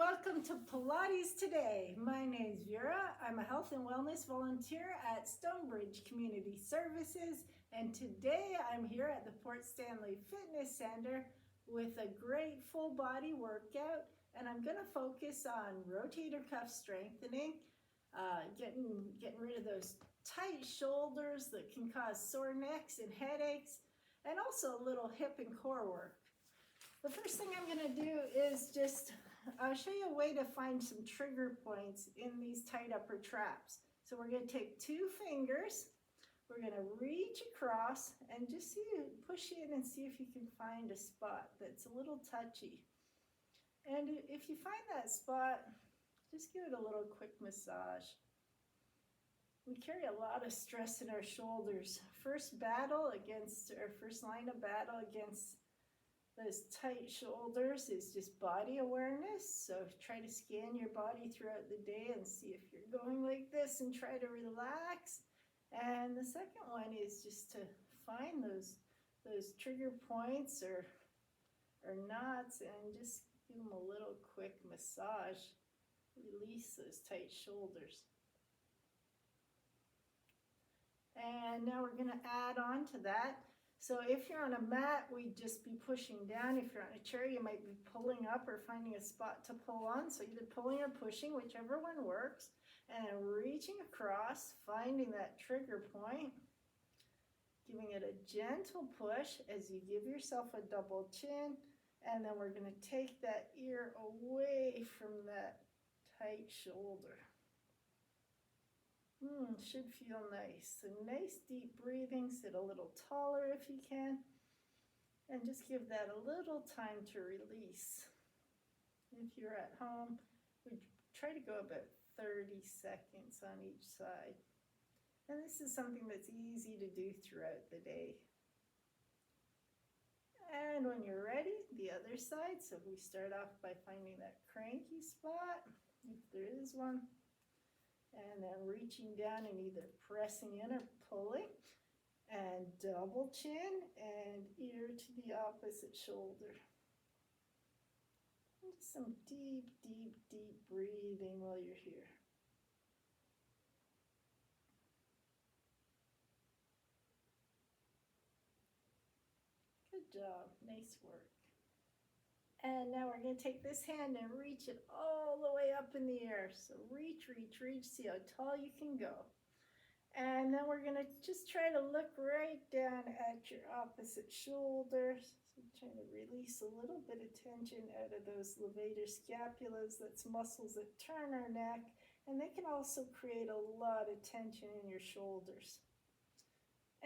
Welcome to Pilates today. My name is Vera. I'm a health and wellness volunteer at Stonebridge Community Services, and today I'm here at the Port Stanley Fitness Center with a great full body workout, and I'm going to focus on rotator cuff strengthening, getting rid of those tight shoulders that can cause sore necks and headaches, and also a little hip and core work. The first thing I'm going to do is I'll show you a way to find some trigger points in these tight upper traps. So we're going to take 2 fingers, we're going to reach across and just push in and see if you can find a spot that's a little touchy. And if you find that spot, just give it a little quick massage. We carry a lot of stress in our shoulders. First line of battle against those tight shoulders is just body awareness. So try to scan your body throughout the day and see if you're going like this and try to relax. And the second one is just to find those trigger points or knots and just give them a little quick massage. Release those tight shoulders. And now we're going to add on to that. So if you're on a mat, we'd just be pushing down. If you're on a chair, you might be pulling up or finding a spot to pull on. So either pulling or pushing, whichever one works. And then reaching across, finding that trigger point, giving it a gentle push as you give yourself a double chin. And then we're going to take that ear away from that tight shoulder. Should feel nice. So nice deep breathing, sit a little taller if you can, and just give that a little time to release. If you're at home, we try to go about 30 seconds on each side. And this is something that's easy to do throughout the day. And when you're ready, the other side. So we start off by finding that cranky spot, if there is one. And then reaching down and either pressing in or pulling, and double chin and ear to the opposite shoulder. And just some deep, deep, deep breathing while you're here. Good job, nice work. And now we're going to take this hand and reach it all the way up in the air. So reach, reach, reach, see how tall you can go. And then we're going to just try to look right down at your opposite shoulder. So trying to release a little bit of tension out of those levator scapulas. That's muscles that turn our neck. And they can also create a lot of tension in your shoulders.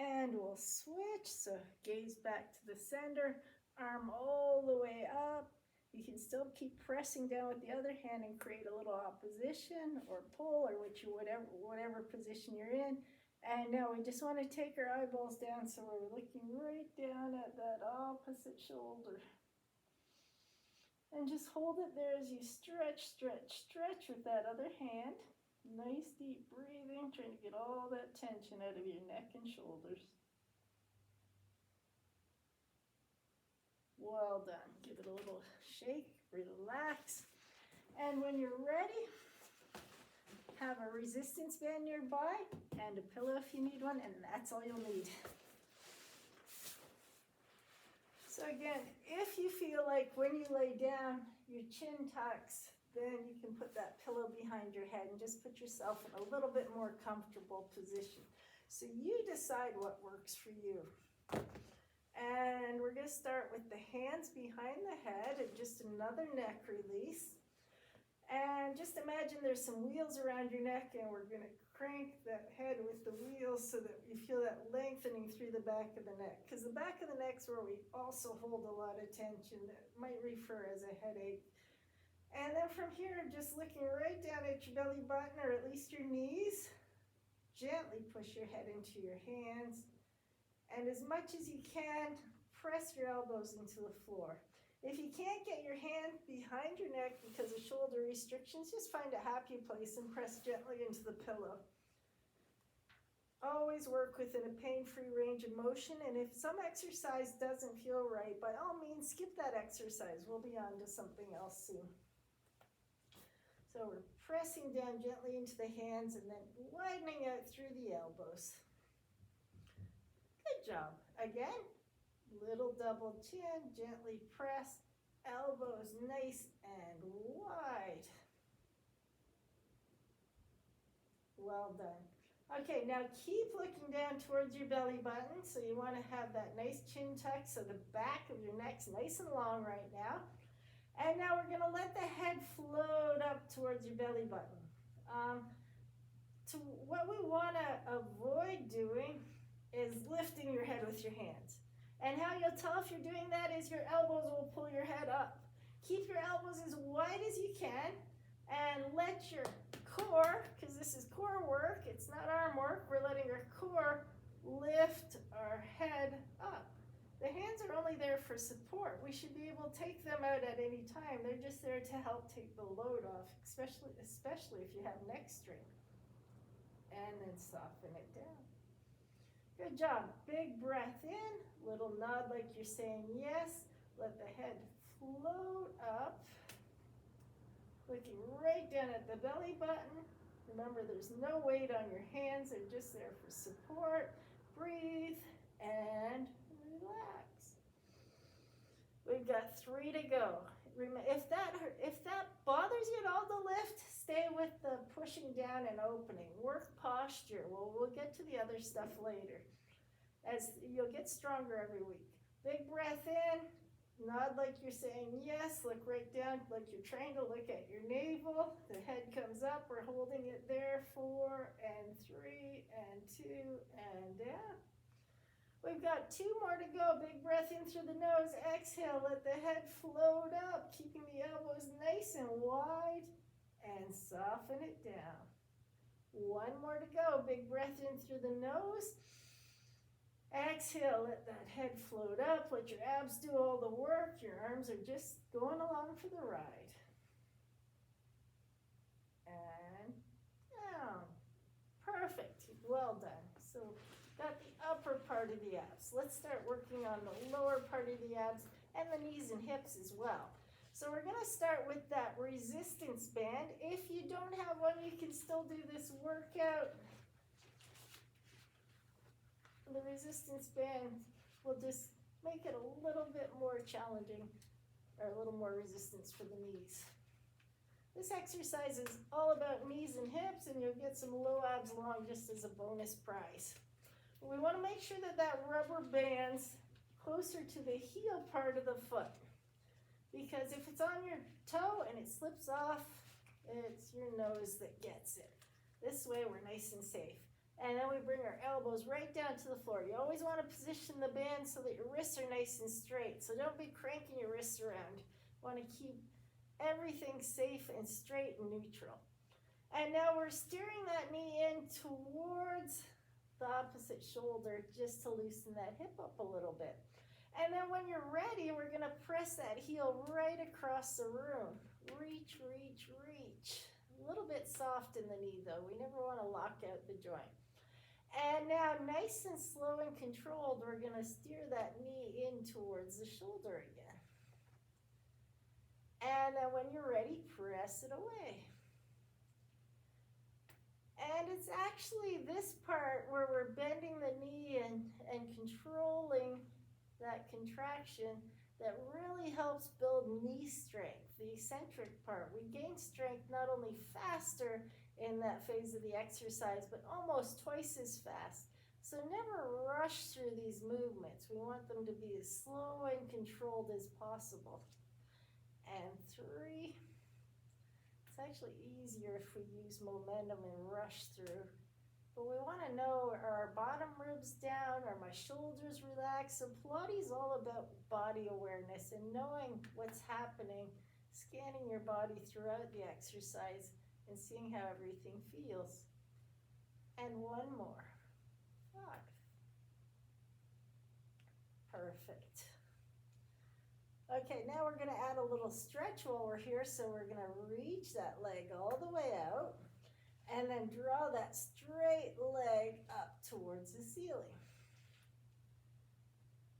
And we'll switch. So gaze back to the center. Arm all the way up. You can still keep pressing down with the other hand and create a little opposition or pull or whatever position you're in. And now we just want to take our eyeballs down so we're looking right down at that opposite shoulder. And just hold it there as you stretch, stretch, stretch with that other hand. Nice deep breathing, trying to get all that tension out of your neck and shoulders. Well done. Give it a little shake, relax. And when you're ready, have a resistance band nearby and a pillow if you need one, and that's all you'll need. So again, if you feel like when you lay down, your chin tucks, then you can put that pillow behind your head and just put yourself in a little bit more comfortable position. So you decide what works for you. And we're going to start with the hands behind the head and just another neck release. And just imagine there's some wheels around your neck, and we're going to crank that head with the wheels so that you feel that lengthening through the back of the neck. Because the back of the neck is where we also hold a lot of tension that might refer as a headache. And then from here, just looking right down at your belly button or at least your knees, gently push your head into your hands. And as much as you can, press your elbows into the floor. If you can't get your hand behind your neck because of shoulder restrictions, just find a happy place and press gently into the pillow. Always work within a pain-free range of motion, and if some exercise doesn't feel right, by all means, skip that exercise. We'll be on to something else soon. So we're pressing down gently into the hands and then widening out through the elbows. Good job. Again, little double chin, gently press, elbows nice and wide. Well done. Okay, now keep looking down towards your belly button. So you want to have that nice chin tuck so the back of your neck's nice and long right now. And now we're going to let the head float up towards your belly button. What we want to avoid doing is lifting your head with your hands. And how you'll tell if you're doing that is your elbows will pull your head up. Keep your elbows as wide as you can and let your core, because this is core work, it's not arm work, we're letting our core lift our head up. The hands are only there for support. We should be able to take them out at any time. They're just there to help take the load off, especially if you have neck strain. And then soften it down. Good job. Big breath in, little nod like you're saying yes. Let the head float up. Looking right down at the belly button. Remember, there's no weight on your hands. They're just there for support. Breathe and relax. We've got 3 to go. If that bothers you at all to lift, stay with the pushing down and opening. Work posture. We'll get to the other stuff later. As you'll get stronger every week. Big breath in. Nod like you're saying yes. Look right down like you're trying to look at your navel. The head comes up. We're holding it there. 4 and 3 and 2 and down. We've got 2 more to go. Big breath in through the nose. Exhale. Let the head float up. Keeping the elbows nice and wide. And soften it down. 1 more to go. Big breath in through the nose. Exhale, let that head float up. Let your abs do all the work. Your arms are just going along for the ride. And down. Perfect. Well done. So got the upper part of the abs. Let's start working on the lower part of the abs and the knees and hips as well. So we're going to start with that resistance band. If you don't have one, you can still do this workout. The resistance band will just make it a little bit more challenging, or a little more resistance for the knees. This exercise is all about knees and hips, and you'll get some low abs along just as a bonus prize. We want to make sure that that rubber band's closer to the heel part of the foot, because if it's on your toe and it slips off, it's your nose that gets it. This way we're nice and safe. And then we bring our elbows right down to the floor. You always want to position the band so that your wrists are nice and straight. So don't be cranking your wrists around. You want to keep everything safe and straight and neutral. And now we're steering that knee in towards the opposite shoulder just to loosen that hip up a little bit. And then when you're ready, we're going to press that heel right across the room. Reach, reach, reach. A little bit soft in the knee though. We never want to lock out the joint. And now nice and slow and controlled, we're going to steer that knee in towards the shoulder again. And then when you're ready, press it away. And it's actually this part where we're bending the knee and controlling that contraction that really helps build knee strength, the eccentric part. We gain strength not only faster in that phase of the exercise, but almost twice as fast. So never rush through these movements. We want them to be as slow and controlled as possible. And 3. It's actually easier if we use momentum and rush through. But we want to know, are our bottom ribs down? Are my shoulders relaxed? So Pilates is all about body awareness and knowing what's happening, scanning your body throughout the exercise and seeing how everything feels. And 1 more. 5. Perfect. Okay, now we're going to add a little stretch while we're here. So we're going to reach that leg all the way out and then draw that straight leg up towards the ceiling.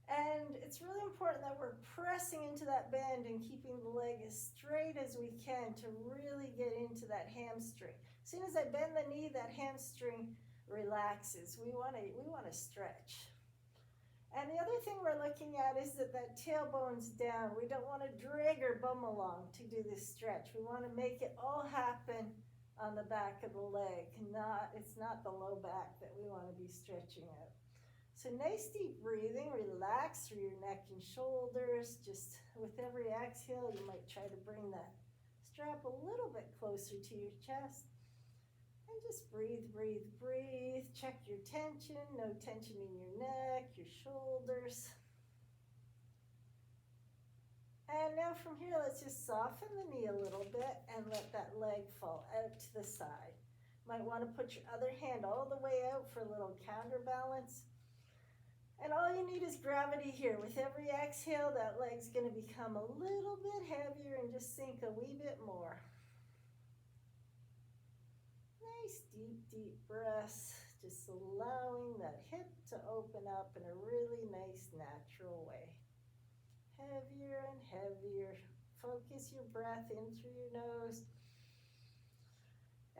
And it's really important that we're pressing into that bend and keeping the leg as straight as we can to really get into that hamstring. As soon as I bend the knee, that hamstring relaxes. We want to stretch. And the other thing we're looking at is that tailbone's down. We don't want to drag our bum along to do this stretch. We want to make it all happen on the back of the leg. It's not the low back that we want to be stretching out. So nice deep breathing, relax through your neck and shoulders. Just with every exhale, you might try to bring that strap a little bit closer to your chest. And just breathe, breathe, breathe. Check your tension, no tension in your neck, your shoulders. And now from here, let's just soften the knee a little bit and let that leg fall out to the side. Might want to put your other hand all the way out for a little counterbalance. And all you need is gravity here. With every exhale, that leg's going to become a little bit heavier and just sink a wee bit more. Nice deep, deep breaths. Just allowing that hip to open up in a really nice, natural way. Heavier and heavier. Focus your breath in through your nose.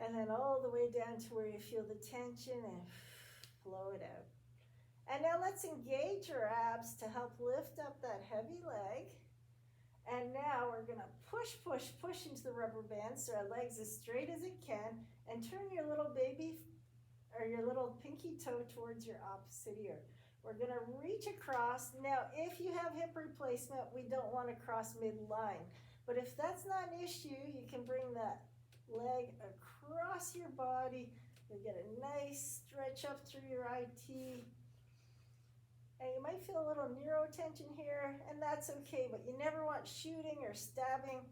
And then all the way down to where you feel the tension and flow it out. And now let's engage your abs to help lift up that heavy leg. And now we're going to push, push, push into the rubber band so our leg's as straight as it can. And turn your little baby or your little pinky toe towards your opposite ear. We're going to reach across. Now, if you have hip replacement, we don't want to cross midline. But if that's not an issue, you can bring that leg across your body. You'll get a nice stretch up through your IT. And you might feel a little neurotension here, and that's okay, but you never want shooting or stabbing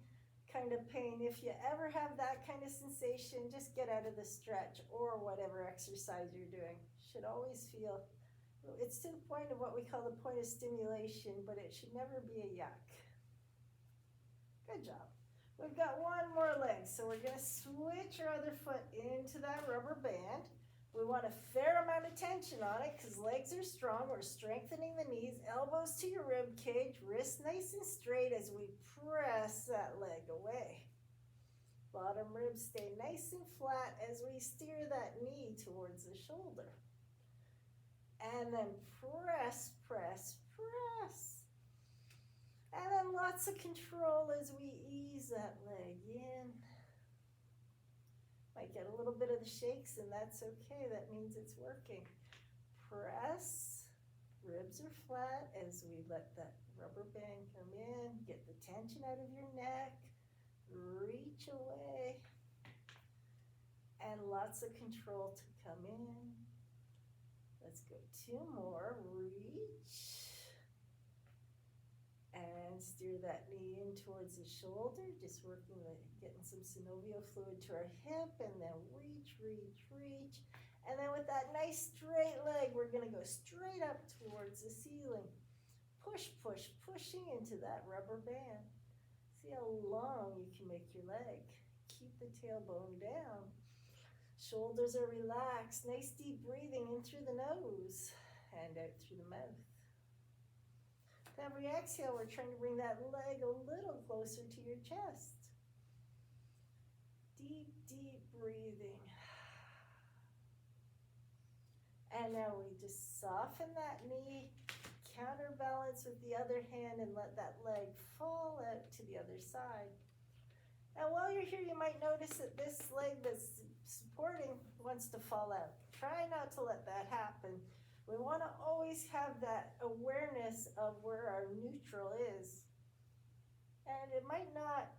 kind of pain. If you ever have that kind of sensation, just get out of the stretch or whatever exercise you're doing. Should always feel, it's to the point of what we call the point of stimulation, but it should never be a yuck. Good job. We've got one more leg, so we're going to switch our other foot into that rubber band. We want a fair amount of tension on it because legs are strong. We're strengthening the knees, elbows to your rib cage, wrists nice and straight as we press that leg away. Bottom ribs stay nice and flat as we steer that knee towards the shoulder. And then press, press, press. And then lots of control as we ease that leg in. Might get a little bit of the shakes, and that's okay. That means it's working. Press. Ribs are flat as we let that rubber band come in. Get the tension out of your neck. Reach away. And lots of control to come in. Let's go two more. Reach. And steer that knee in towards the shoulder, just working the, getting some synovial fluid to our hip, and then reach, reach, reach. And then with that nice straight leg, we're gonna go straight up towards the ceiling. Push, push, pushing into that rubber band. See how long you can make your leg. Keep the tailbone down. Shoulders are relaxed. Nice deep breathing in through the nose and out through the mouth. Every exhale, we're trying to bring that leg a little closer to your chest. Deep, deep breathing. And now we just soften that knee, counterbalance with the other hand, and let that leg fall out to the other side. And while you're here, you might notice that this leg that's supporting wants to fall out. Try not to let that happen. We want to always have that awareness of where our neutral is. And it might not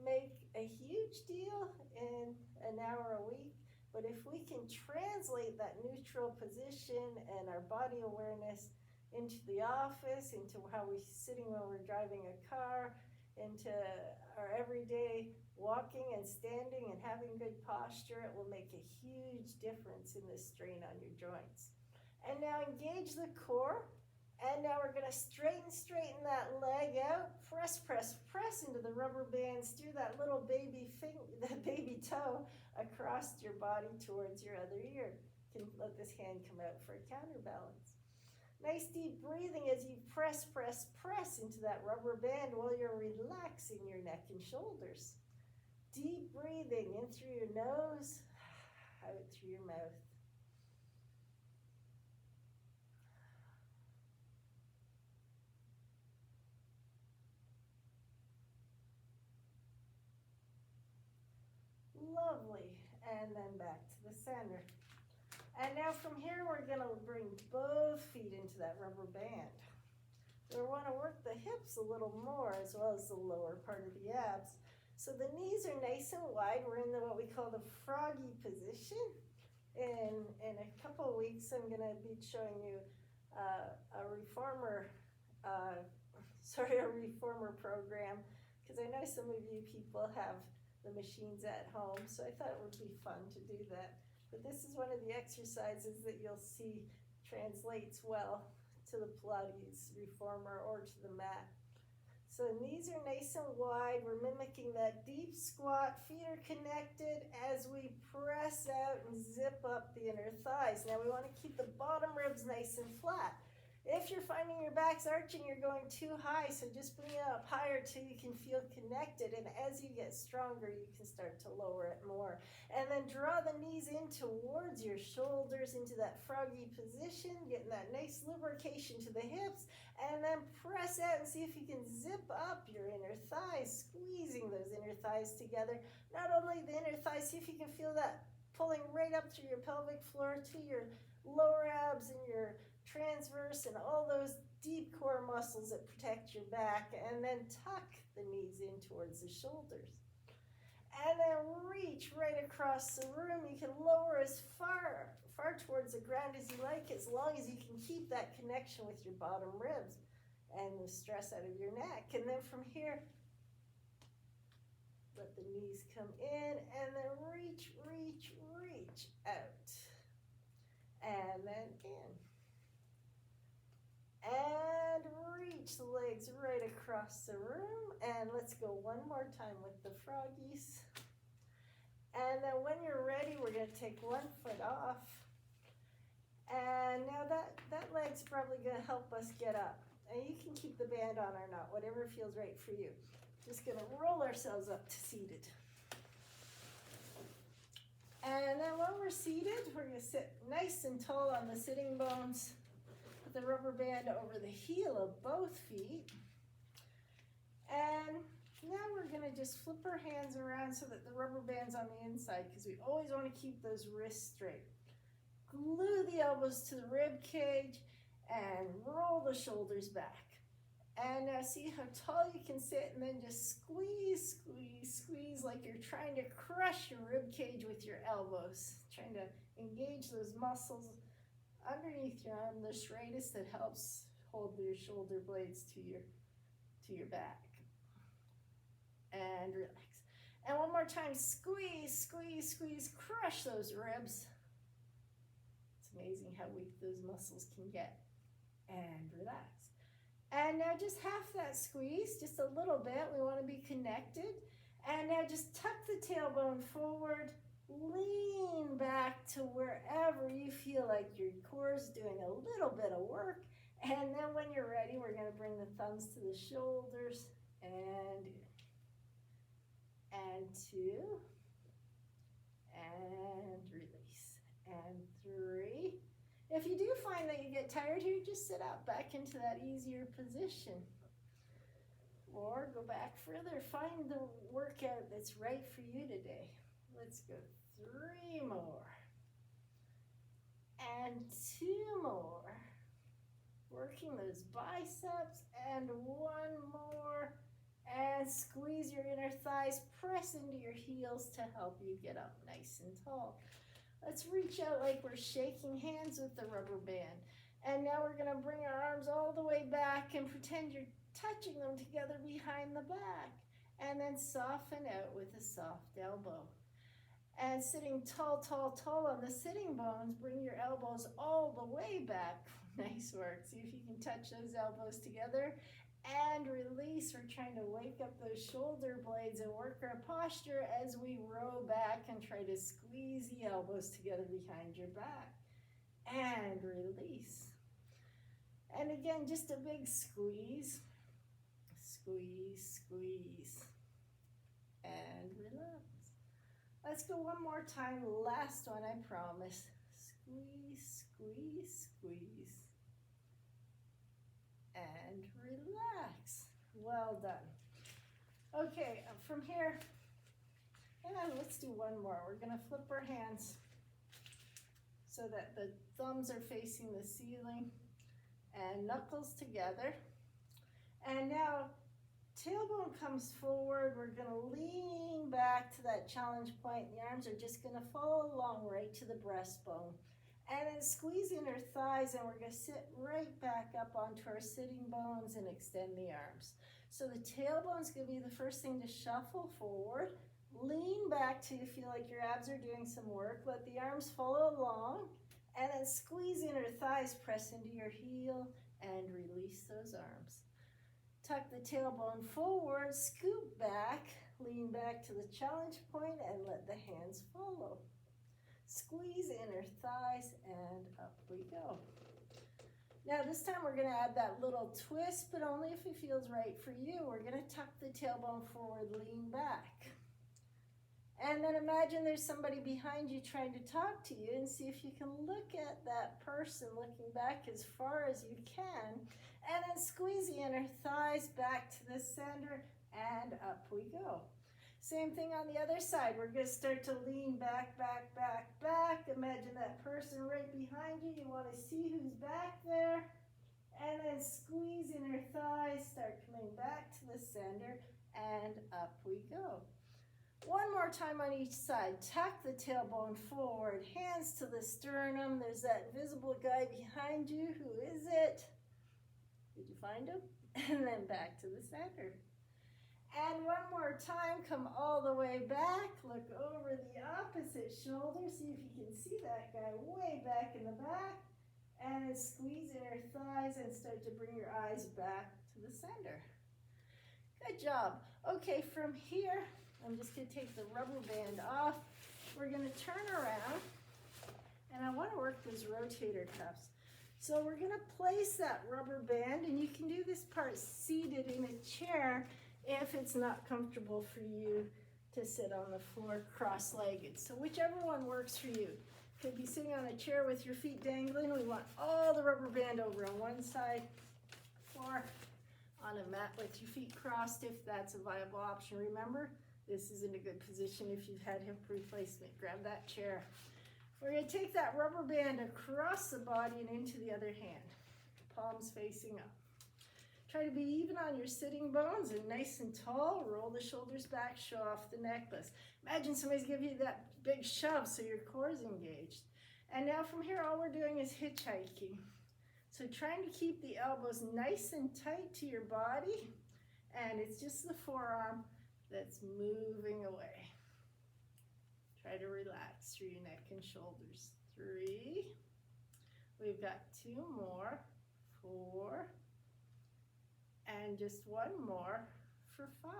make a huge deal in an hour a week, but if we can translate that neutral position and our body awareness into the office, into how we're sitting when we're driving a car, into our everyday walking and standing and having good posture, it will make a huge difference in the strain on your joints. And now engage the core. And now we're going to straighten that leg out. Press, press, press into the rubber band. Steer that little baby toe across your body towards your other ear. You can let this hand come out for a counterbalance. Nice deep breathing as you press, press, press into that rubber band while you're relaxing your neck and shoulders. Deep breathing in through your nose, out through your mouth. Lovely. And then back to the center. And now from here, we're going to bring both feet into that rubber band. We want to work the hips a little more as well as the lower part of the abs. So the knees are nice and wide. We're in what we call the froggy position. In a couple of weeks, I'm going to be showing you a reformer program, because I know some of you people have the machines at home, so I thought it would be fun to do that. But this is one of the exercises that you'll see translates well to the Pilates reformer or to the mat. So knees are nice and wide. We're mimicking that deep squat. Feet are connected as we press out and zip up the inner thighs. Now we want to keep the bottom ribs nice and flat. If you're finding your back's arching, you're going too high, so just bring it up higher till you can feel connected. And as you get stronger, you can start to lower it more. And then draw the knees in towards your shoulders into that froggy position, getting that nice lubrication to the hips. And then press out and see if you can zip up your inner thighs, squeezing those inner thighs together. Not only the inner thighs, see if you can feel that pulling right up through your pelvic floor to your lower abs and your transverse and all those deep core muscles that protect your back. And then tuck the knees in towards the shoulders. And then reach right across the room. You can lower as far towards the ground as you like, as long as you can keep that connection with your bottom ribs and the stress out of your neck. And then from here, let the knees come in and then reach, reach, reach out. And then in. And reach the legs right across the room. And let's go one more time with the froggies. And then when you're ready, we're going to take one foot off. And now that leg's probably going to help us get up. And you can keep the band on or not, whatever feels right for you. Just going to roll ourselves up to seated. And then when we're seated, we're going to sit nice and tall on the sitting bones. Put the rubber band over the heel of both feet. And now we're going to just flip our hands around so that the rubber band's on the inside, because we always want to keep those wrists straight. Glue the elbows to the rib cage and roll the shoulders back. And now see how tall you can sit, and then just squeeze, squeeze, squeeze like you're trying to crush your rib cage with your elbows, trying to engage those muscles underneath your arm, the serratus that helps hold your shoulder blades to your back. And relax. And one more time, squeeze, squeeze, squeeze, crush those ribs. It's amazing how weak those muscles can get. And relax. And now just half that squeeze, just a little bit. We want to be connected. And now just tuck the tailbone forward. Lean back to wherever you feel like your core is doing a little bit of work. And then when you're ready, we're going to bring the thumbs to the shoulders. And two. And release. And three. If you do find that you get tired here, just sit up back into that easier position. Or go back further. Find the workout that's right for you today. Let's go 3 more. And 2 more. Working those biceps. And 1 more. And squeeze your inner thighs. Press into your heels to help you get up nice and tall. Let's reach out like we're shaking hands with the rubber band. And now we're going to bring our arms all the way back and pretend you're touching them together behind the back. And then soften out with a soft elbow. And sitting tall, tall, tall on the sitting bones, bring your elbows all the way back. Nice work. See if you can touch those elbows together. And release. We're trying to wake up those shoulder blades and work our posture as we row back and try to squeeze the elbows together behind your back. And release. And again, just a big squeeze, squeeze, squeeze, and relax. Let's go one more time, last one, I promise. Squeeze, squeeze, squeeze, and relax. Well done. Okay, from here, and let's do one more. We're gonna flip our hands so that the thumbs are facing the ceiling and knuckles together. And now tailbone comes forward. We're gonna lean back to that challenge point. The arms are just gonna follow along right to the breastbone. And then squeeze in our thighs, and we're gonna sit right back up onto our sitting bones and extend the arms. So the tailbone's gonna be the first thing to shuffle forward. Lean back till you feel like your abs are doing some work. Let the arms follow along, and then squeeze in your thighs, press into your heel, and release those arms. Tuck the tailbone forward, scoop back, lean back to the challenge point, and let the hands follow. Squeeze inner thighs, and up we go. Now this time we're gonna add that little twist, but only if it feels right for you. We're gonna tuck the tailbone forward, lean back. And then imagine there's somebody behind you trying to talk to you, and see if you can look at that person looking back as far as you can. And then squeeze the inner thighs back to the center, and up we go. Same thing on the other side. We're going to start to lean back, back, back, back. Imagine that person right behind you. You want to see who's back there. And then squeeze inner thighs, start coming back to the center, and up we go. One more time on each side. Tuck the tailbone forward, hands to the sternum. There's that invisible guy behind you. Who is it? Did you find him? And then back to the center. And one more time, come all the way back. Look over the opposite shoulder. See if you can see that guy way back in the back. And then squeeze inner thighs and start to bring your eyes back to the center. Good job. Okay, from here, I'm just going to take the rubber band off. We're going to turn around, and I want to work those rotator cuffs. So we're going to place that rubber band, and you can do this part seated in a chair if it's not comfortable for you to sit on the floor cross-legged. So whichever one works for you. Could be sitting on a chair with your feet dangling. We want all the rubber band over on one side, or on a mat with your feet crossed if that's a viable option. Remember, this isn't a good position if you've had hip replacement. Grab that chair. We're going to take that rubber band across the body and into the other hand. Palms facing up. Try to be even on your sitting bones and nice and tall. Roll the shoulders back, show off the necklace. Imagine somebody's giving you that big shove so your core is engaged. And now from here, all we're doing is hitchhiking. So trying to keep the elbows nice and tight to your body, and it's just the forearm that's moving away. Try to relax through your neck and shoulders. 3. We've got 2 more. 4. And just 1 more for 5.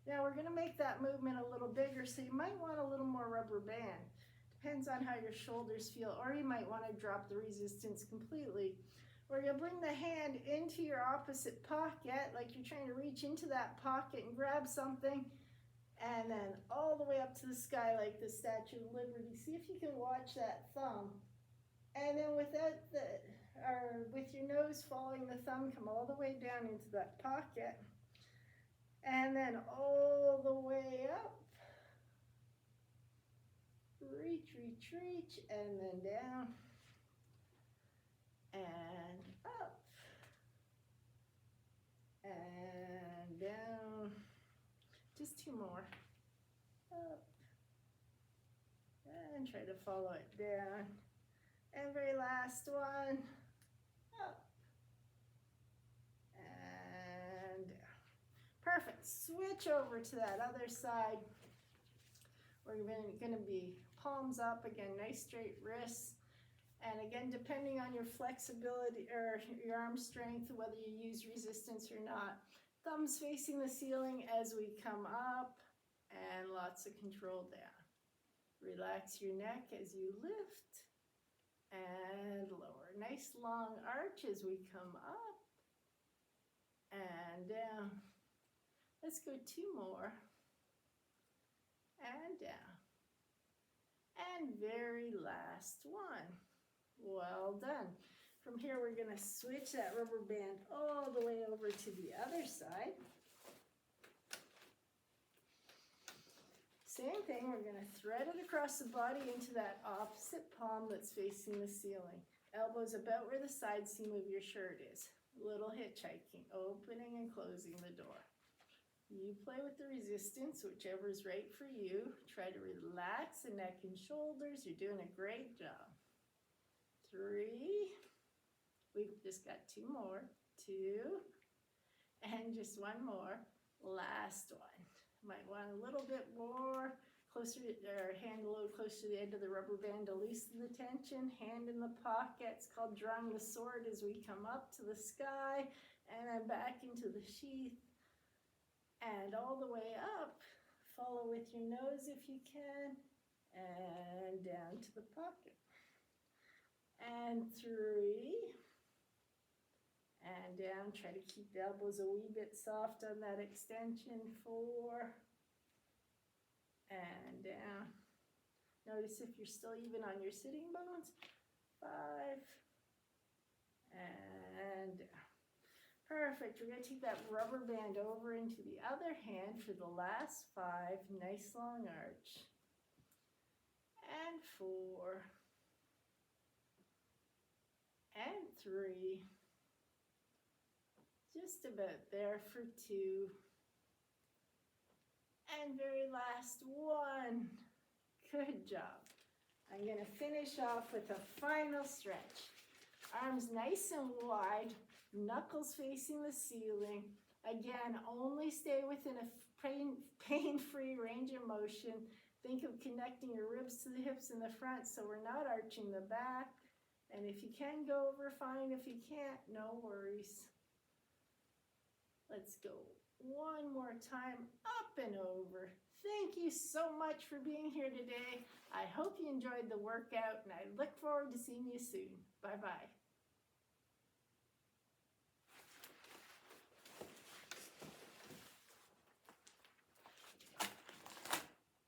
Now we're going to make that movement a little bigger, so you might want a little more rubber band. Depends on how your shoulders feel, or you might want to drop the resistance completely. Or you'll bring the hand into your opposite pocket, like you're trying to reach into that pocket and grab something, and then all the way up to the sky like the Statue of Liberty. See if you can watch that thumb. And then with your nose following the thumb, come all the way down into that pocket. And then all the way up. Reach, reach, reach, and then down. And up. And down. Just 2 more. Up. And try to follow it down. And very last one. Up. And down. Perfect. Switch over to that other side. We're going to be palms up again, nice straight wrists. And again, depending on your flexibility or your arm strength, whether you use resistance or not, thumbs facing the ceiling as we come up, and lots of control down. Relax your neck as you lift and lower. Nice long arch as we come up and down. Let's go 2 more. And down. And very last one. Well done. From here, we're going to switch that rubber band all the way over to the other side. Same thing, we're going to thread it across the body into that opposite palm that's facing the ceiling. Elbows about where the side seam of your shirt is. Little hitchhiking, opening and closing the door. You play with the resistance, whichever is right for you. Try to relax the neck and shoulders. You're doing a great job. 3. We've just got 2 more. 2. And just 1 more. Last one. Might want a little bit more, closer to, or hand a little closer to the end of the rubber band to loosen the tension. Hand in the pocket. It's called drawing the sword as we come up to the sky and then back into the sheath and all the way up. Follow with your nose if you can and down to the pocket. And 3. And down, try to keep the elbows a wee bit soft on that extension. 4. And down. Notice if you're still even on your sitting bones. 5. And down. Perfect. We're going to take that rubber band over into the other hand for the last 5. Nice long arch. And 4. And 3. Just about there for 2. And very last one. Good job. I'm going to finish off with a final stretch. Arms nice and wide, knuckles facing the ceiling. Again, only stay within a pain-free range of motion. Think of connecting your ribs to the hips in the front so we're not arching the back. And if you can go over, fine. If you can't, no worries. Let's go 1 more time, up and over. Thank you so much for being here today. I hope you enjoyed the workout, and I look forward to seeing you soon. Bye-bye.